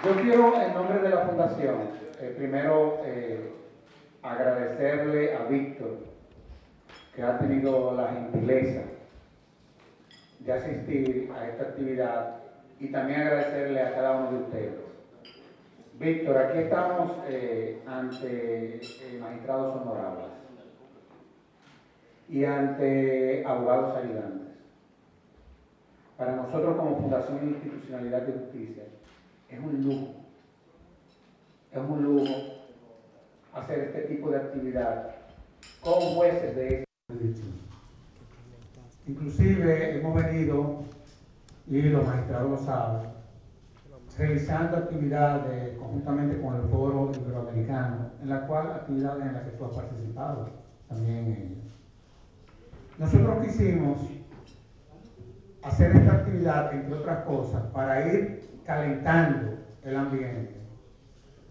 Yo quiero, en nombre de la Fundación, primero agradecerle a Víctor, que ha tenido la gentileza de asistir a esta actividad, y también agradecerle a cada uno de ustedes. Víctor, aquí estamos ante magistrados honorables y ante abogados ayudantes. Para nosotros, como Fundación de Institucionalidad de Justicia, es un lujo hacer este tipo de actividad con jueces de esta jurisdicción. Inclusive hemos venido, y los magistrados lo saben, realizando actividades conjuntamente con el Foro Iberoamericano, en la cual actividades en las que tú has participado también en ellas. Nosotros quisimos hacer esta actividad, entre otras cosas, para ir calentando el ambiente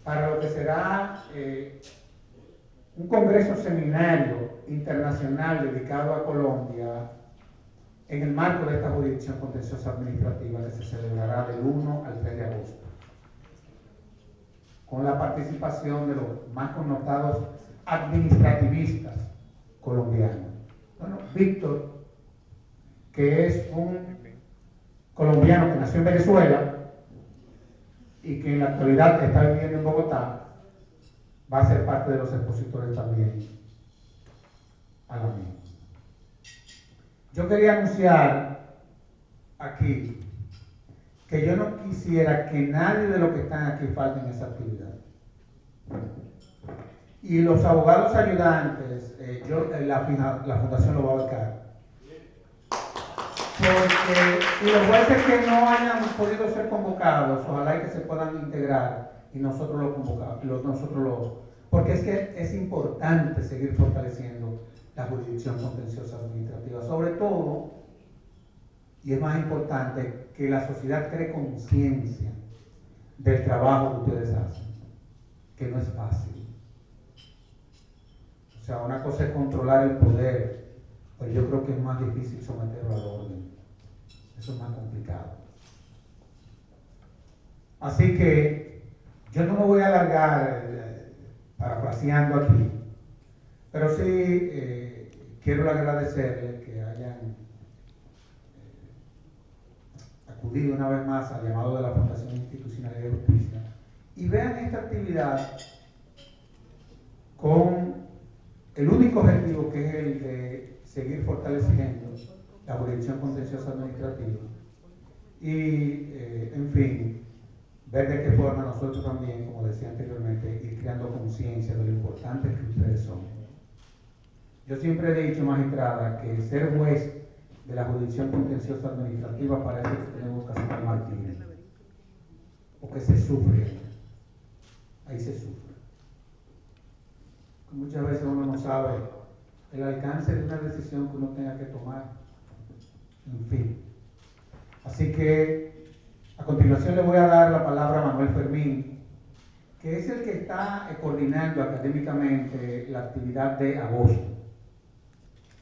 para lo que será un congreso seminario internacional dedicado a Colombia en el marco de esta jurisdicción contenciosa administrativa que se celebrará del 1 al 3 de agosto, con la participación de los más connotados administrativistas colombianos. Bueno, Víctor, que es un colombiano que nació en Venezuela y que en la actualidad está viviendo en Bogotá, va a ser parte de los expositores también a la misma. Yo quería anunciar aquí que yo no quisiera que nadie de los que están aquí falte en esa actividad. Y los abogados ayudantes, la Fundación lo va a abarcar. Porque los jueces que no hayan podido ser convocados, ojalá que se puedan integrar y nosotros lo convocamos, porque es que es importante seguir fortaleciendo la jurisdicción contenciosa administrativa, sobre todo, y es más importante, que la sociedad cree conciencia del trabajo que ustedes hacen, que no es fácil. O sea, una cosa es controlar el poder, pero yo creo que es más difícil someterlo al orden. Eso es más complicado. Así que yo no me voy a alargar parafraseando aquí, pero sí quiero agradecerles que hayan acudido una vez más al llamado de la Fundación Institucional de Justicia y vean esta actividad con el único objetivo, que es el de seguir fortaleciendo la jurisdicción contenciosa administrativa y, en fin, ver de qué forma nosotros también, como decía anteriormente, ir creando conciencia de lo importante que ustedes son. Yo siempre he dicho, magistrada, que ser juez de la jurisdicción contenciosa administrativa parece que tenemos que hacer martirio, porque se sufre, ahí se sufre. Muchas veces uno no sabe el alcance de una decisión que uno tenga que tomar. En fin. Así que a continuación le voy a dar la palabra a Manuel Fermín, que es el que está coordinando académicamente la actividad de agosto.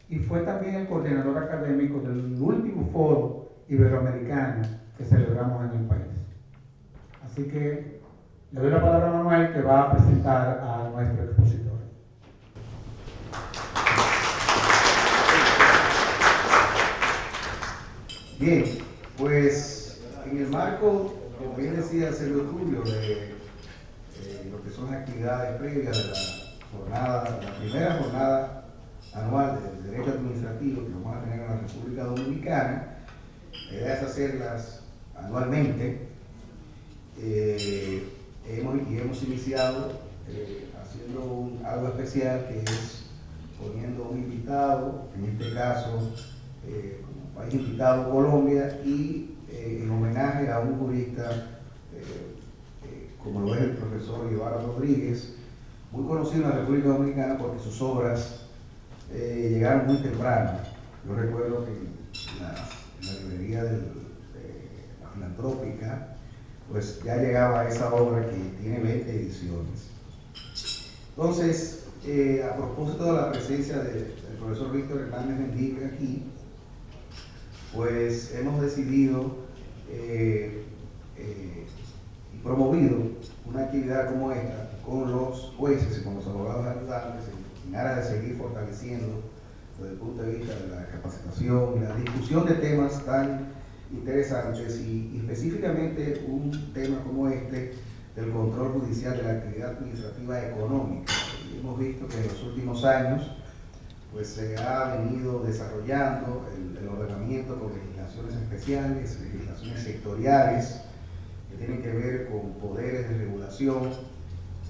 Y fue también el coordinador académico del último foro iberoamericano que celebramos en el país. Así que le doy la palabra a Manuel, que va a presentar a nuestro expositor. Bien, pues en el marco, como bien decía Sergio Tulio, de lo que son las actividades previas de la primera jornada anual de Derecho Administrativo que vamos a tener en la República Dominicana, la idea es hacerlas anualmente. Hemos iniciado haciendo algo especial, que es poniendo un invitado, en este caso, país invitado Colombia, y en homenaje a un jurista como lo es el profesor Guevara Rodríguez, muy conocido en la República Dominicana porque sus obras llegaron muy temprano. Yo recuerdo que en la librería de la Filantrópica, pues ya llegaba esa obra que tiene 20 ediciones. Entonces, a propósito de la presencia del profesor Víctor Hernández Mendique aquí, pues hemos decidido y promovido una actividad como esta con los jueces y con los abogados ayudantes en aras de seguir fortaleciendo desde el punto de vista de la capacitación y la discusión de temas tan interesantes y específicamente un tema como este del control judicial de la actividad administrativa económica. Y hemos visto que en los últimos años pues se ha venido desarrollando el ordenamiento con legislaciones especiales, legislaciones sectoriales que tienen que ver con poderes de regulación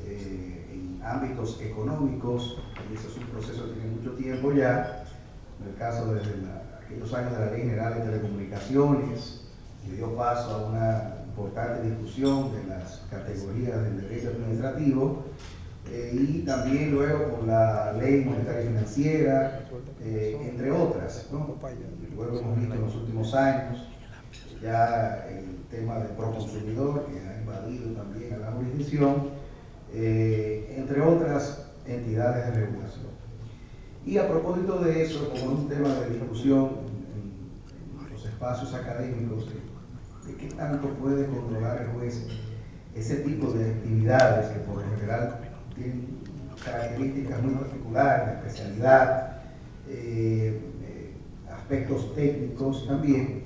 en ámbitos económicos, y eso es un proceso que tiene mucho tiempo ya. En el caso desde aquellos años de la Ley General de Telecomunicaciones, que dio paso a una importante discusión de las categorías del derecho administrativo, y también luego con la Ley Monetaria y Financiera, entre otras, ¿no? Luego hemos visto en los últimos años ya el tema del proconsumidor, que ha invadido también a la jurisdicción, entre otras entidades de regulación. Y a propósito de eso, como un tema de discusión en los espacios académicos, de qué tanto puede controlar el juez ese tipo de actividades que por lo general tienen características muy particulares, de especialidad, aspectos técnicos también,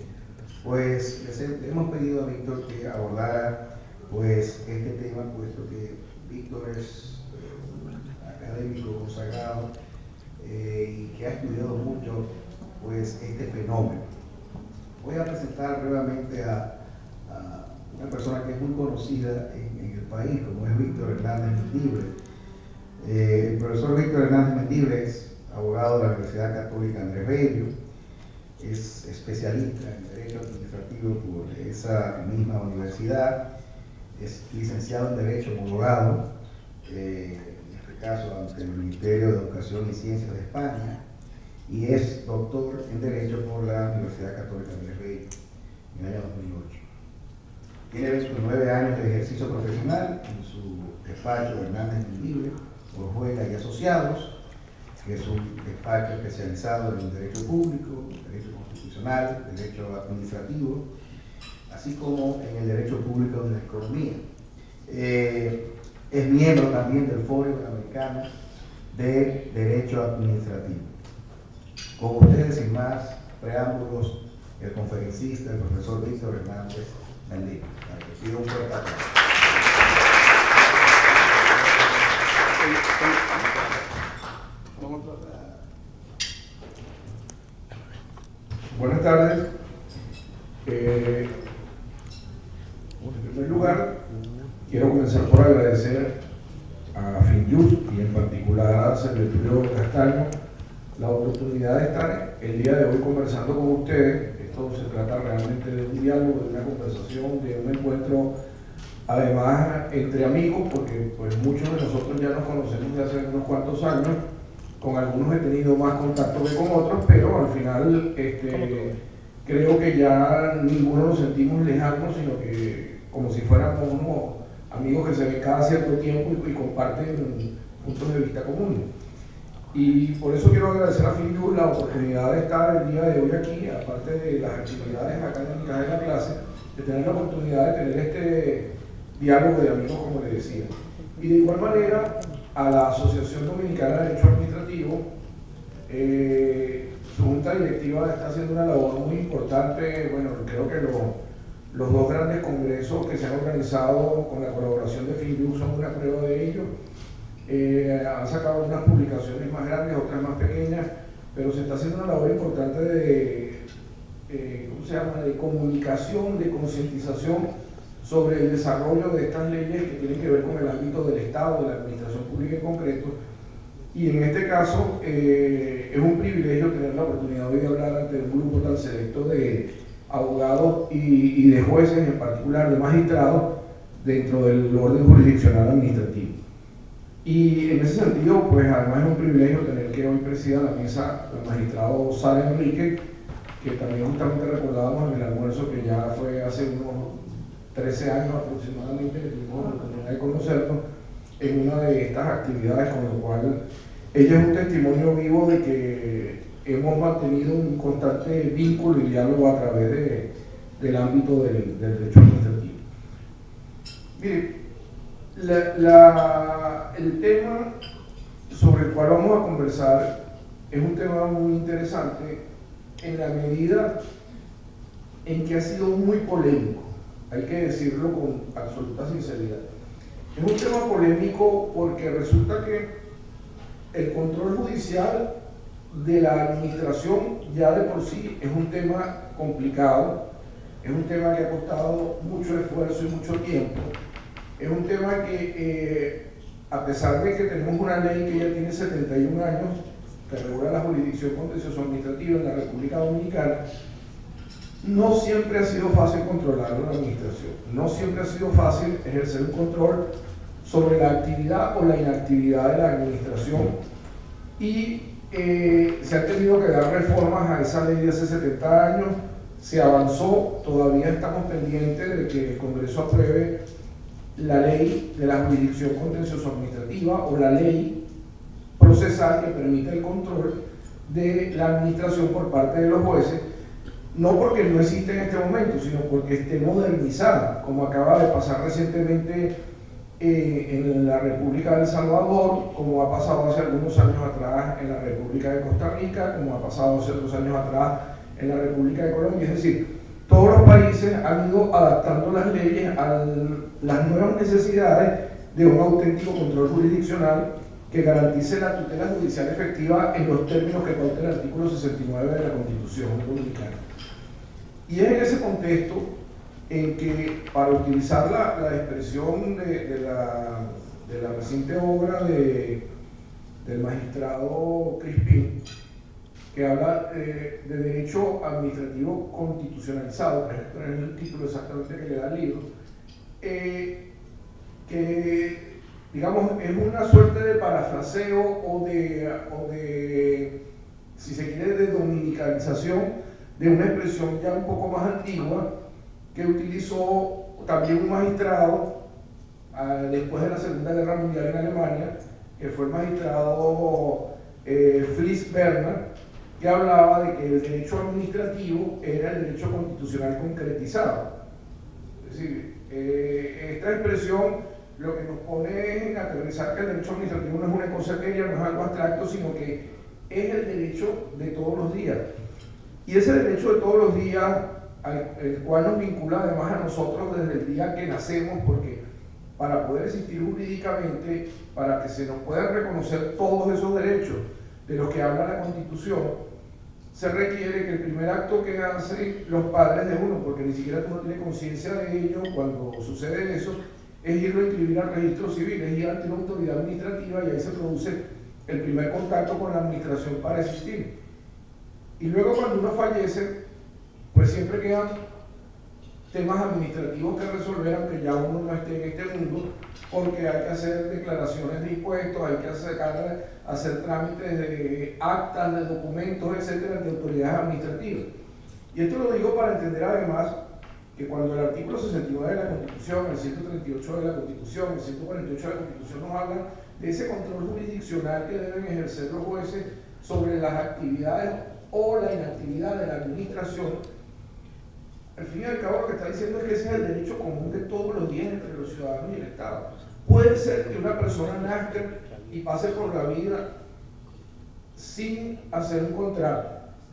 pues le hemos pedido a Víctor que abordara pues este tema, puesto que Víctor es académico consagrado y que ha estudiado mucho pues este fenómeno. Voy a presentar brevemente a una persona que es muy conocida en el país, como es Víctor Hernández Mendibre. El profesor Víctor Hernández Mendibre es abogado de la Universidad Católica Andrés Bello, es especialista en Derecho Administrativo por esa misma universidad, es licenciado en Derecho homologado, en este caso ante el Ministerio de Educación y Ciencias de España, y es doctor en Derecho por la Universidad Católica Andrés Bello en el año 2008. Tiene 29 años de ejercicio profesional en su despacho Hernández Mendibre, Orjuela y Asociados, que es un despacho especializado en Derecho Público, Derecho Constitucional, Derecho Administrativo, así como en el Derecho Público de la Economía. Es miembro también del Foro Interamericano de Derecho Administrativo. Con ustedes, sin más preámbulos, el conferencista, el profesor Víctor Hernández Mendibre. Pido un fuerte aplauso. Buenas tardes. En primer lugar, quiero comenzar por agradecer a FinJust y en particular a Serviturio Castaño la oportunidad de estar el día de hoy conversando con ustedes. Esto se trata realmente de un diálogo, de una conversación, de un encuentro, además entre amigos, porque pues muchos de nosotros ya nos conocemos de hace unos cuantos años. Con algunos he tenido más contacto que con otros, pero al final creo que ya ninguno nos sentimos lejanos, sino que como si fuéramos unos amigos que se ven cada cierto tiempo y comparten puntos de vista comunes. Y por eso quiero agradecer a FinJust la oportunidad de estar el día de hoy aquí, aparte de las actividades académicas de la clase, de tener la oportunidad de tener este diálogo de amigos, como les decía. Y de igual manera, a la Asociación Dominicana de Derecho Administrativo, su junta directiva está haciendo una labor muy importante. Bueno, creo que los dos grandes congresos que se han organizado con la colaboración de FinJust son una prueba de ello. Han sacado unas publicaciones más grandes, otras más pequeñas, pero se está haciendo una labor importante de comunicación, de concientización sobre el desarrollo de estas leyes que tienen que ver con el ámbito del Estado, de la administración pública en concreto. Y en este caso es un privilegio tener la oportunidad hoy de hablar ante un grupo tan selecto de abogados y de jueces, en particular de magistrados, dentro del orden jurisdiccional administrativo. Y en ese sentido, pues además es un privilegio tener que hoy presida la mesa el magistrado Sara Enrique, que también justamente recordábamos en el almuerzo que ya fue hace unos 13 años aproximadamente que tuvimos la oportunidad de conocernos en una de estas actividades, con lo cual ella es un testimonio vivo de que hemos mantenido un constante vínculo y diálogo a través del ámbito del derecho administrativo. Mire, el tema sobre el cual vamos a conversar es un tema muy interesante en la medida en que ha sido muy polémico, hay que decirlo con absoluta sinceridad. Es un tema polémico porque resulta que el control judicial de la administración ya de por sí es un tema complicado, es un tema que ha costado mucho esfuerzo y mucho tiempo, es un tema que a pesar de que tenemos una ley que ya tiene 71 años que regula la jurisdicción contencioso administrativa en la República Dominicana, no siempre ha sido fácil controlar la administración, no siempre ha sido fácil ejercer un control sobre la actividad o la inactividad de la administración y se han tenido que dar reformas a esa ley de hace 70 años, se avanzó, todavía estamos pendientes de que el Congreso apruebe la ley de la jurisdicción contencioso administrativa o la ley procesal que permite el control de la administración por parte de los jueces, no porque no existe en este momento, sino porque esté modernizada, como acaba de pasar recientemente en la República de El Salvador, como ha pasado hace algunos años atrás en la República de Costa Rica, como ha pasado hace otros años atrás en la República de Colombia. Es decir, todos los países han ido adaptando las leyes a las nuevas necesidades de un auténtico control jurisdiccional que garantice la tutela judicial efectiva en los términos que pauta el artículo 69 de la Constitución Dominicana. Y es en ese contexto en que, para utilizar la expresión de la reciente obra del magistrado Crispín, que habla de derecho administrativo constitucionalizado, que es el título exactamente que le da el libro, que digamos es una suerte de parafraseo o de, si se quiere, de dominicalización de una expresión ya un poco más antigua que utilizó también un magistrado después de la Segunda Guerra Mundial en Alemania, que fue el magistrado Fritz Berner, que hablaba de que el derecho administrativo era el derecho constitucional concretizado. Es decir, esta expresión lo que nos pone es en aterrizar que el derecho administrativo no es una cosa seria, no es algo abstracto, sino que es el derecho de todos los días. Y ese derecho de todos los días, el cual nos vincula además a nosotros desde el día que nacemos, porque para poder existir jurídicamente, para que se nos puedan reconocer todos esos derechos de los que habla la Constitución, se requiere que el primer acto que hacen los padres de uno, porque ni siquiera uno tiene conciencia de ello cuando sucede eso, es irlo a inscribir al registro civil, es ir ante una autoridad administrativa y ahí se produce el primer contacto con la administración para existir. Y luego cuando uno fallece, pues siempre quedan temas administrativos que resolver, aunque ya uno no esté en este mundo, porque hay que hacer declaraciones de impuestos, hay que hacer trámites de actas, de documentos, etcétera, de autoridades administrativas. Y esto lo digo para entender además que cuando el artículo 69 de la Constitución, el 138 de la Constitución, el 148 de la Constitución nos hablan de ese control jurisdiccional que deben ejercer los jueces sobre las actividades o la inactividad de la administración, al fin y al cabo lo que está diciendo es que ese es el derecho común de todos los días entre los ciudadanos y el Estado. Puede ser que una persona nazca y pase por la vida sin hacer un contrato,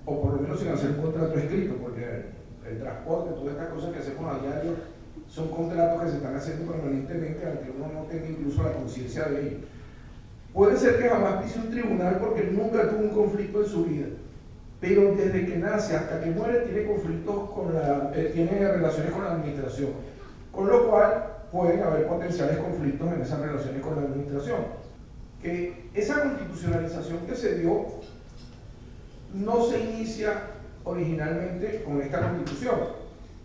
o por lo menos sin hacer un contrato escrito, porque el transporte, todas estas cosas que hacemos a diario, son contratos que se están haciendo permanentemente, aunque uno no tenga incluso la conciencia de ello. Puede ser que jamás pise un tribunal porque nunca tuvo un conflicto en su vida, pero desde que nace hasta que muere tiene conflictos tiene relaciones con la administración, con lo cual pueden haber potenciales conflictos en esas relaciones con la administración. Que esa constitucionalización que se dio no se inicia originalmente con esta Constitución,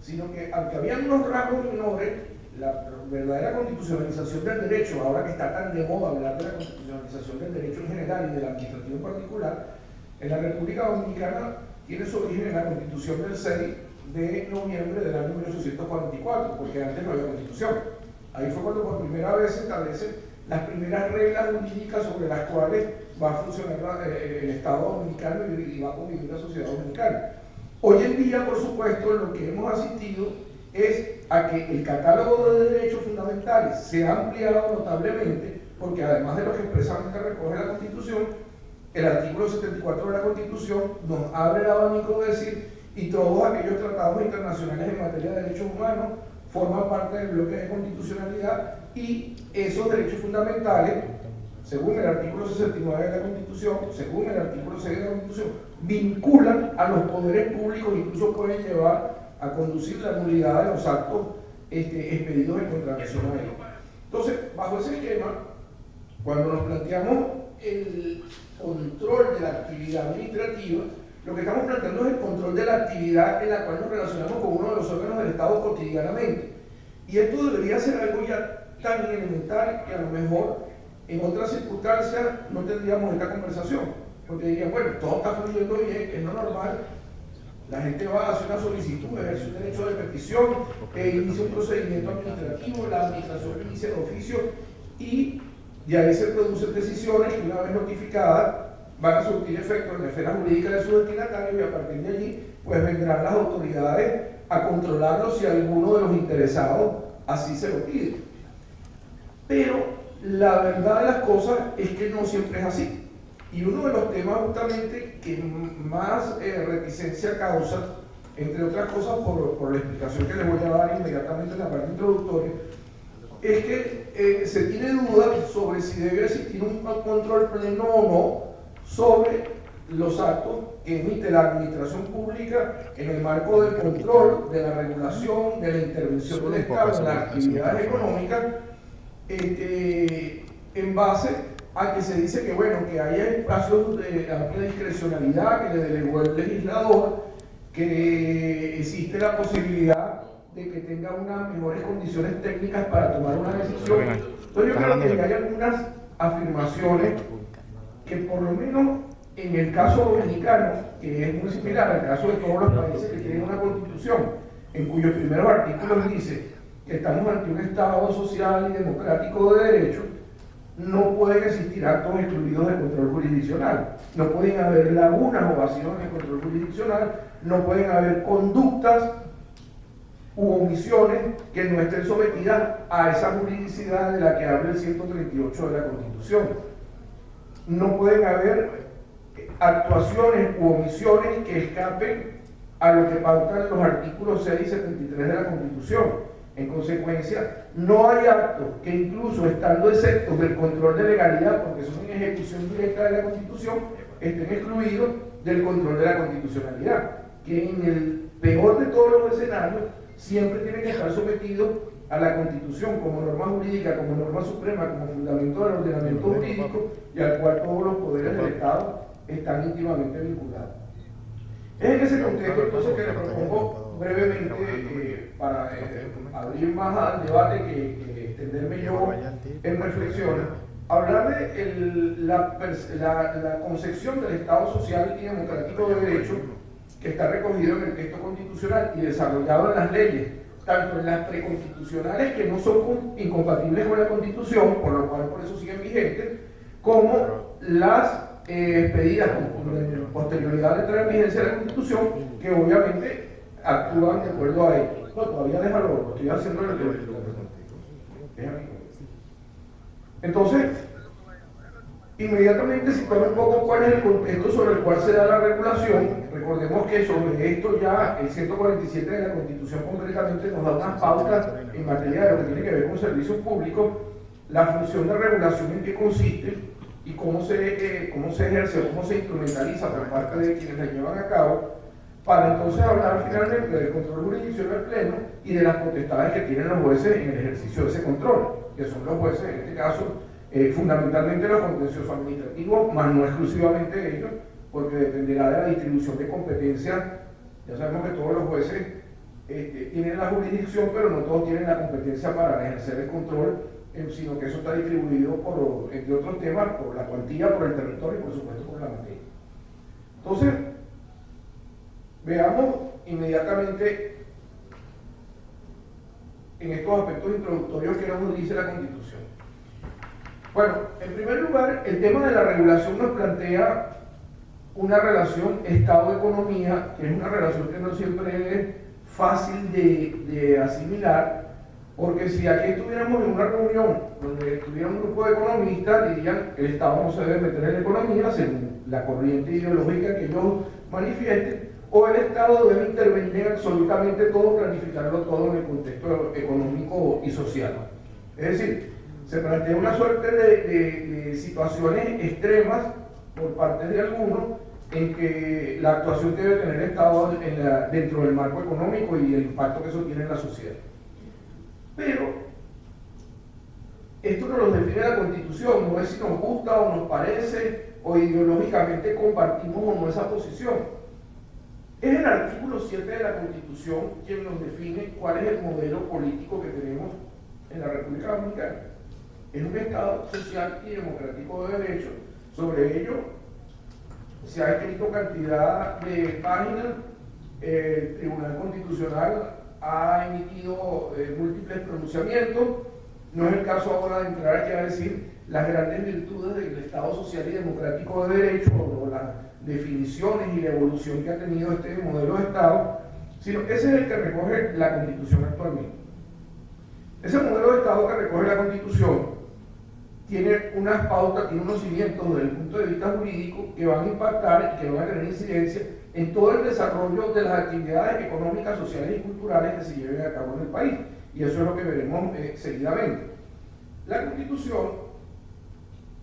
sino que aunque había unos rasgos menores, la verdadera constitucionalización del derecho, ahora que está tan de moda hablar de la constitucionalización del derecho en general y del administrativo en particular, en la República Dominicana tiene su origen en la Constitución del 6 de noviembre del año 1844, porque antes no había Constitución. Ahí fue cuando por primera vez se establecen las primeras reglas jurídicas sobre las cuales va a funcionar el Estado dominicano y va a convivir la sociedad dominicana. Hoy en día, por supuesto, lo que hemos asistido es a que el catálogo de derechos fundamentales se ha ampliado notablemente, porque además de lo que expresamente recoge la Constitución, el artículo 74 de la Constitución nos abre el abanico de decir, y todos aquellos tratados internacionales en materia de derechos humanos forman parte del bloque de constitucionalidad, y esos derechos fundamentales, según el artículo 69 de la Constitución, según el artículo 6 de la Constitución, vinculan a los poderes públicos, incluso pueden llevar a conducir la nulidad de los actos expedidos en contravención a ellos. Entonces, bajo ese esquema, cuando nos planteamos el control de la actividad administrativa, lo que estamos planteando es el control de la actividad en la cual nos relacionamos con uno de los órganos del Estado cotidianamente. Y esto debería ser algo ya tan elemental que a lo mejor en otras circunstancias no tendríamos esta conversación, porque dirían, bueno, todo está fluyendo bien, es lo normal, la gente va a hacer una solicitud, ejerce un derecho de petición, inicia un procedimiento administrativo, la administración inicia el oficio y de ahí se producen decisiones que una vez notificadas van a surtir efecto en la esfera jurídica de su destinatario, y a partir de allí pues vendrán las autoridades a controlarlo si alguno de los interesados así se lo pide. Pero la verdad de las cosas es que no siempre es así. Y uno de los temas justamente que más reticencia causa, entre otras cosas por la explicación que les voy a dar inmediatamente en la parte introductoria, es que se tiene dudas sobre si debe existir un control pleno o no sobre los actos que emite la administración pública en el marco del control, de la regulación, de la intervención del Estado en las actividades económicas, en base a que se dice que, bueno, que haya espacios de amplia discrecionalidad que le delegó el legislador, que existe la posibilidad de que tenga unas mejores condiciones técnicas para tomar una decisión. Entonces yo creo que hay algunas afirmaciones que por lo menos en el caso dominicano, que es muy similar al caso de todos los países que tienen una constitución, en cuyos primeros artículos dice que estamos ante un Estado social y democrático de derecho, no pueden existir actos excluidos del control jurisdiccional, no pueden haber lagunas o vacíos en el control jurisdiccional, no pueden haber conductas u omisiones que no estén sometidas a esa juridicidad de la que habla el 138 de la Constitución. No pueden haber actuaciones u omisiones que escapen a lo que pautan los artículos 6 y 73 de la Constitución. En consecuencia, no hay actos que incluso estando exentos del control de legalidad, porque son en ejecución directa de la Constitución, estén excluidos del control de la constitucionalidad, que en el peor de todos los escenarios siempre tienen que estar sometidos a la Constitución como norma jurídica, como norma suprema, como fundamento del ordenamiento jurídico, y al cual todos los poderes del Estado están íntimamente vinculados. Es en ese contexto entonces que les propongo brevemente, para abrir más al debate que extenderme yo en reflexiones, hablar de la concepción del Estado social y democrático de derecho que está recogido en el texto constitucional y desarrollado en las leyes, tanto en las preconstitucionales, que no son incompatibles con la Constitución, por lo cual por eso siguen vigentes, como las expedidas con posterioridad de entrar en vigencia de la Constitución, que obviamente actúan de acuerdo a ello. No, todavía déjalo, estoy haciendo el Entonces, inmediatamente situar un poco cuál es el contexto sobre el cual se da la regulación. Recordemos que sobre esto ya el 147 de la Constitución concretamente nos da unas pautas en materia de lo que tiene que ver con servicios públicos, la función de regulación en qué consiste y cómo se ejerce o cómo se instrumentaliza por parte de quienes la llevan a cabo, para entonces hablar finalmente del control jurisdiccional pleno y de las potestades que tienen los jueces en el ejercicio de ese control, que son los jueces, en este caso, fundamentalmente los contenciosos administrativos, más no exclusivamente ellos, porque dependerá de la distribución de competencias. Ya sabemos que todos los jueces tienen la jurisdicción, pero no todos tienen la competencia para ejercer el control, sino que eso está distribuido por, entre otros temas, por la cuantía, por el territorio y por supuesto por la materia. Entonces, veamos inmediatamente en estos aspectos introductorios que nos dice la Constitución. Bueno, en primer lugar, el tema de la regulación nos plantea una relación Estado-economía, que es una relación que no siempre es fácil de asimilar, porque si aquí estuviéramos en una reunión donde estuviera un grupo de economistas, dirían que el Estado no se debe meter en la economía según la corriente ideológica que ellos manifiesten, o el Estado debe intervenir en absolutamente todo, planificarlo todo en el contexto económico y social. Es decir, se plantea una suerte de situaciones extremas por parte de algunos en que la actuación que debe tener el Estado dentro del marco económico y el impacto que eso tiene en la sociedad. Pero esto no lo define la Constitución, no es si nos gusta o nos parece o ideológicamente compartimos o no esa posición. Es el artículo 7 de la Constitución quien nos define cuál es el modelo político que tenemos en la República Dominicana. Es un Estado social y democrático de derecho. Sobre ello se ha escrito cantidad de páginas, el Tribunal Constitucional ha emitido múltiples pronunciamientos. No es el caso ahora de entrar aquí a decir las grandes virtudes del Estado social y democrático de derecho o las definiciones y la evolución que ha tenido este modelo de Estado, sino ese es el que recoge la Constitución actualmente. Ese modelo de Estado que recoge la Constitución tiene unas pautas, tiene unos cimientos desde el punto de vista jurídico que van a impactar y que van a tener incidencia en todo el desarrollo de las actividades económicas, sociales y culturales que se lleven a cabo en el país. Y eso es lo que veremos seguidamente. La Constitución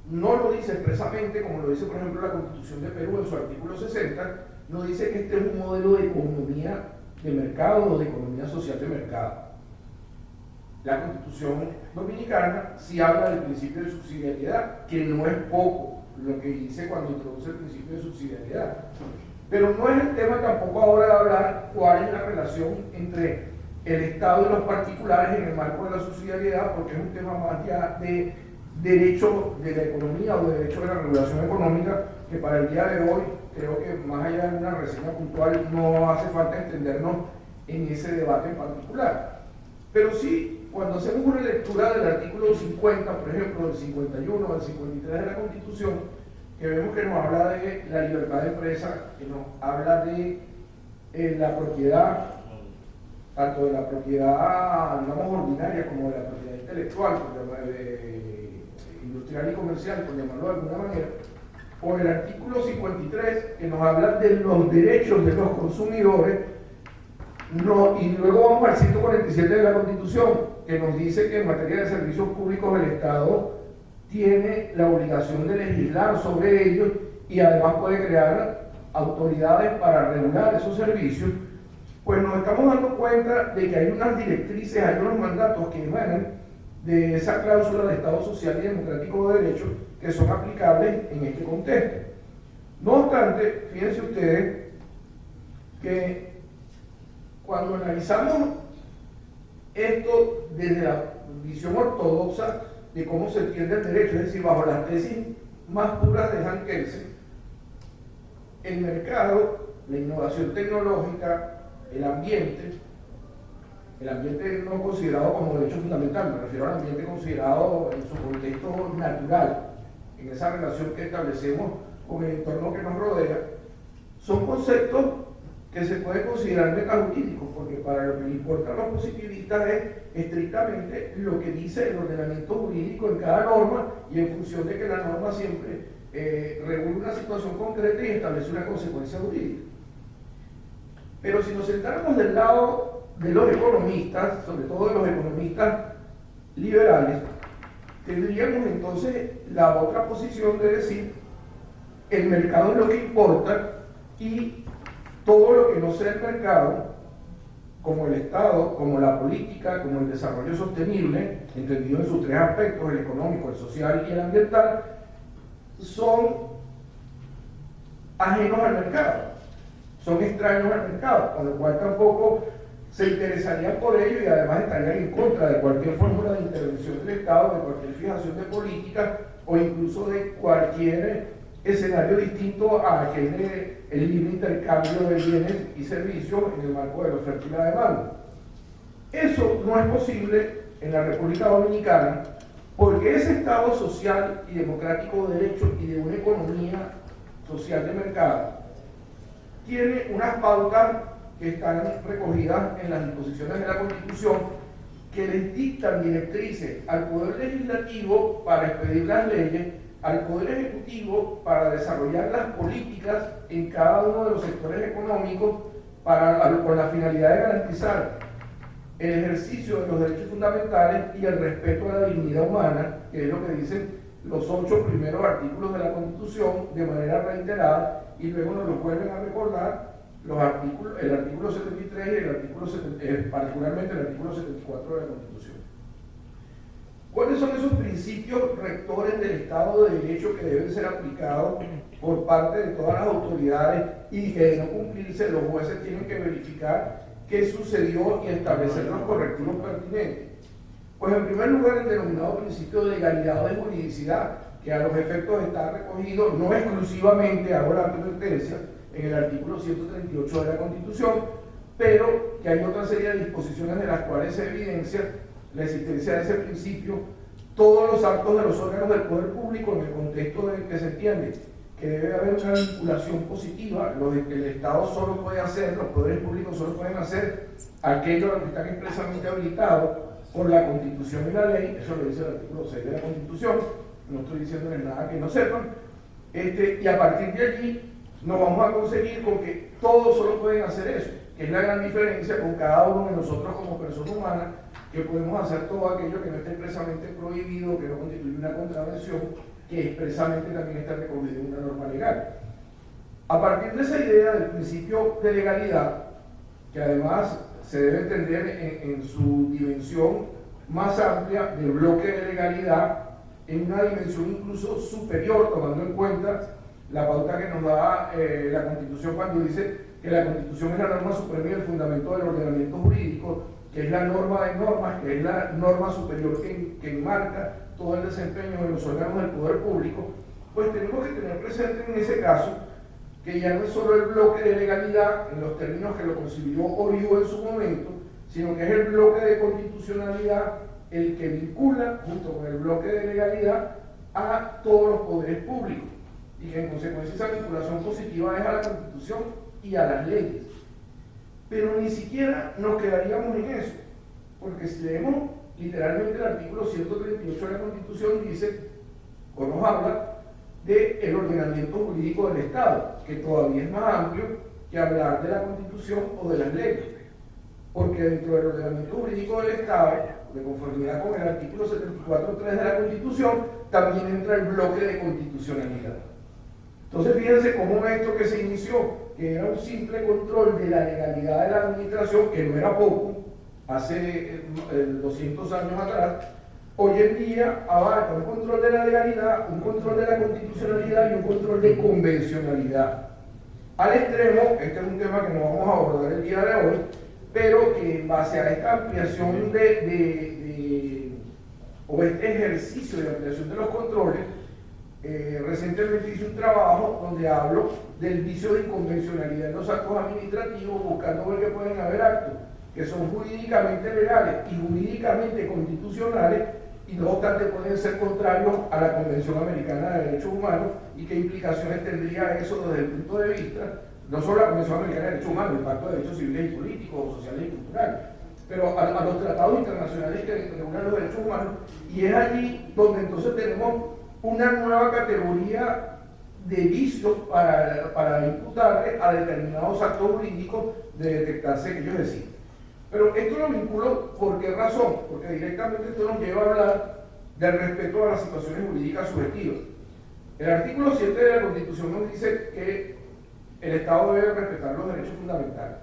no lo dice expresamente, como lo dice por ejemplo la Constitución de Perú en su artículo 60, no dice que este es un modelo de economía de mercado o de economía social de mercado. La Constitución dominicana sí habla del principio de subsidiariedad, que no es poco lo que dice cuando introduce el principio de subsidiariedad. Pero no es el tema tampoco ahora de hablar cuál es la relación entre el Estado y los particulares en el marco de la subsidiariedad, porque es un tema más ya de derecho de la economía o de derecho de la regulación económica, que para el día de hoy creo que más allá de una reseña puntual no hace falta extendernos en ese debate en particular. Pero sí, cuando hacemos una lectura del artículo 50, por ejemplo, del 51, del 53 de la Constitución, que vemos que nos habla de la libertad de empresa, que nos habla de la propiedad, tanto de la propiedad, digamos, ordinaria como de la propiedad intelectual, industrial y comercial, por llamarlo de alguna manera, o el artículo 53, que nos habla de los derechos de los consumidores, no, y luego vamos al 147 de la Constitución, que nos dice que en materia de servicios públicos el Estado tiene la obligación de legislar sobre ellos y además puede crear autoridades para regular esos servicios. Pues nos estamos dando cuenta de que hay unas directrices, hay unos mandatos que emanan de esa cláusula de Estado social y democrático de derecho que son aplicables en este contexto. No obstante, fíjense ustedes que cuando analizamos esto desde la visión ortodoxa de cómo se entiende el derecho, es decir, bajo las tesis más puras de Hans Kelsen, el mercado, la innovación tecnológica, el ambiente no considerado como derecho fundamental, me refiero al ambiente considerado en su contexto natural, en esa relación que establecemos con el entorno que nos rodea, son conceptos que se pueden considerar metajurídicos, porque para lo que le importan los positivistas es estrictamente lo que dice el ordenamiento jurídico en cada norma y en función de que la norma siempre regula una situación concreta y establece una consecuencia jurídica. Pero si nos sentáramos del lado de los economistas, sobre todo de los economistas liberales, tendríamos entonces la otra posición de decir el mercado es lo que importa y todo lo que no sea el mercado, como el Estado, como la política, como el desarrollo sostenible, entendido en sus tres aspectos, el económico, el social y el ambiental, son ajenos al mercado, son extraños al mercado, con lo cual tampoco se interesarían por ello y además estarían en contra de cualquier fórmula de intervención del Estado, de cualquier fijación de política o incluso de cualquier escenario distinto a aquel de el libre intercambio de bienes y servicios en el marco de la oferta y la demanda. Eso no es posible en la República Dominicana Porque ese Estado social y democrático de derecho y de una economía social de mercado tiene unas pautas que están recogidas en las disposiciones de la Constitución que les dictan directrices al Poder Legislativo para expedir las leyes, al Poder Ejecutivo para desarrollar las políticas en cada uno de los sectores económicos con la finalidad de garantizar el ejercicio de los derechos fundamentales y el respeto a la dignidad humana, que es lo que dicen los 8 primeros artículos de la Constitución de manera reiterada, y luego nos lo vuelven a recordar los artículos, el artículo 73 y el artículo particularmente el artículo 74 de la Constitución. ¿Cuáles son esos principios rectores del Estado de Derecho que deben ser aplicados por parte de todas las autoridades y que de no cumplirse los jueces tienen que verificar qué sucedió y establecer los correctivos pertinentes? Pues en primer lugar el denominado principio de legalidad o de juridicidad, que a los efectos está recogido no exclusivamente, hago la advertencia, en el artículo 138 de la Constitución, pero que hay otra serie de disposiciones de las cuales se evidencia la existencia de ese principio, todos los actos de los órganos del poder público en el contexto en el que se entiende que debe haber una vinculación positiva, lo que el Estado solo puede hacer, los poderes públicos solo pueden hacer aquello a lo que están expresamente habilitados por la Constitución y la ley, eso lo dice el artículo 6 de la Constitución, no estoy diciéndoles nada que no sepan, y a partir de allí nos vamos a conseguir con que todos solo pueden hacer eso, que es la gran diferencia con cada uno de nosotros como personas humanas, que podemos hacer todo aquello que no esté expresamente prohibido, que no constituye una contravención, que expresamente también está recogido en una norma legal. A partir de esa idea del principio de legalidad, que además se debe entender en su dimensión más amplia del bloque de legalidad, en una dimensión incluso superior, tomando en cuenta la pauta que nos da la Constitución cuando dice que la Constitución es la norma suprema y el fundamento del ordenamiento jurídico, que es la norma de normas, que es la norma superior que enmarca todo el desempeño de los órganos del poder público. Pues tenemos que tener presente en ese caso que ya no es solo el bloque de legalidad en los términos que lo concibió Orihuela en su momento, sino que es el bloque de constitucionalidad el que vincula junto con el bloque de legalidad a todos los poderes públicos, y que en consecuencia esa vinculación positiva es a la Constitución y a las leyes. Pero ni siquiera nos quedaríamos en eso, porque si leemos literalmente el artículo 138 de la Constitución dice, o nos habla del ordenamiento jurídico del Estado, que todavía es más amplio que hablar de la Constitución o de las leyes, porque dentro del ordenamiento jurídico del Estado, de conformidad con el artículo 74.3 de la Constitución, también entra el bloque de constitucionalidad. Entonces fíjense cómo esto que se inició, que era un simple control de la legalidad de la administración, que no era poco, hace 200 años atrás, hoy en día abarca un control de la legalidad, un control de la constitucionalidad y un control de convencionalidad. Al extremo, este es un tema que no vamos a abordar el día de hoy, pero que en base a esta ampliación o este ejercicio de ampliación de los controles, recientemente hice un trabajo donde hablo del vicio de inconvencionalidad en los actos administrativos, buscando ver que pueden haber actos que son jurídicamente legales y jurídicamente constitucionales, y no obstante pueden ser contrarios a la Convención Americana de Derechos Humanos, y qué implicaciones tendría eso desde el punto de vista, no solo la Convención Americana de Derechos Humanos, el Pacto de Derechos Civiles y Políticos, Sociales y Culturales, pero a los tratados internacionales que regulan los derechos humanos, y es allí donde entonces tenemos una nueva categoría de vicios para imputarle a determinados actos jurídicos de detectarse que ellos deciden. Pero esto lo vinculo, ¿por qué razón? Porque directamente esto nos lleva a hablar del respeto a las situaciones jurídicas subjetivas. El artículo 7 de la Constitución nos dice que el Estado debe respetar los derechos fundamentales.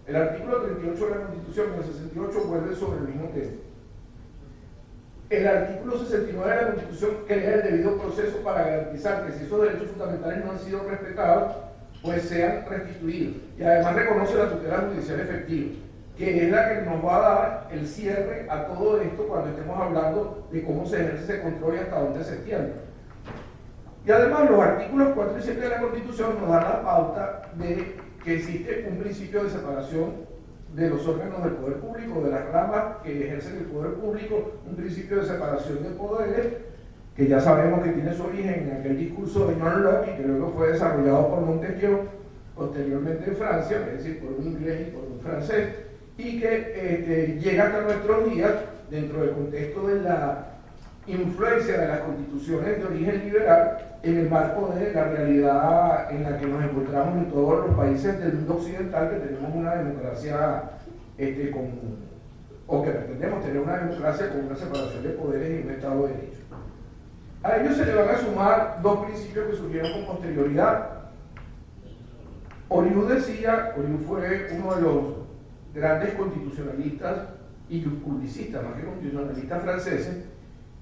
El artículo 38 de la Constitución y el 68 vuelve sobre el mismo tema. El artículo 69 de la Constitución crea el debido proceso para garantizar que si esos derechos fundamentales no han sido respetados, pues sean restituidos. Y además reconoce la tutela judicial efectiva, que es la que nos va a dar el cierre a todo esto cuando estemos hablando de cómo se ejerce ese control y hasta dónde se extiende. Y además los artículos 4 y 7 de la Constitución nos dan la pauta de que existe un principio de separación de los órganos del poder público, de las ramas que ejercen el poder público, un principio de separación de poderes, que ya sabemos que tiene su origen en aquel discurso de John Locke y que luego fue desarrollado por Montesquieu, posteriormente en Francia, es decir, por un inglés y por un francés, y que llega hasta nuestros días dentro del contexto de la influencia de las constituciones de origen liberal en el marco de la realidad en la que nos encontramos en todos los países del mundo occidental, que tenemos una democracia o que pretendemos tener una democracia con una separación de poderes y un Estado de Derecho. A ellos se le van a sumar dos principios que surgieron con posterioridad. Oriou fue uno de los grandes constitucionalistas y publicistas, más que constitucionalistas franceses,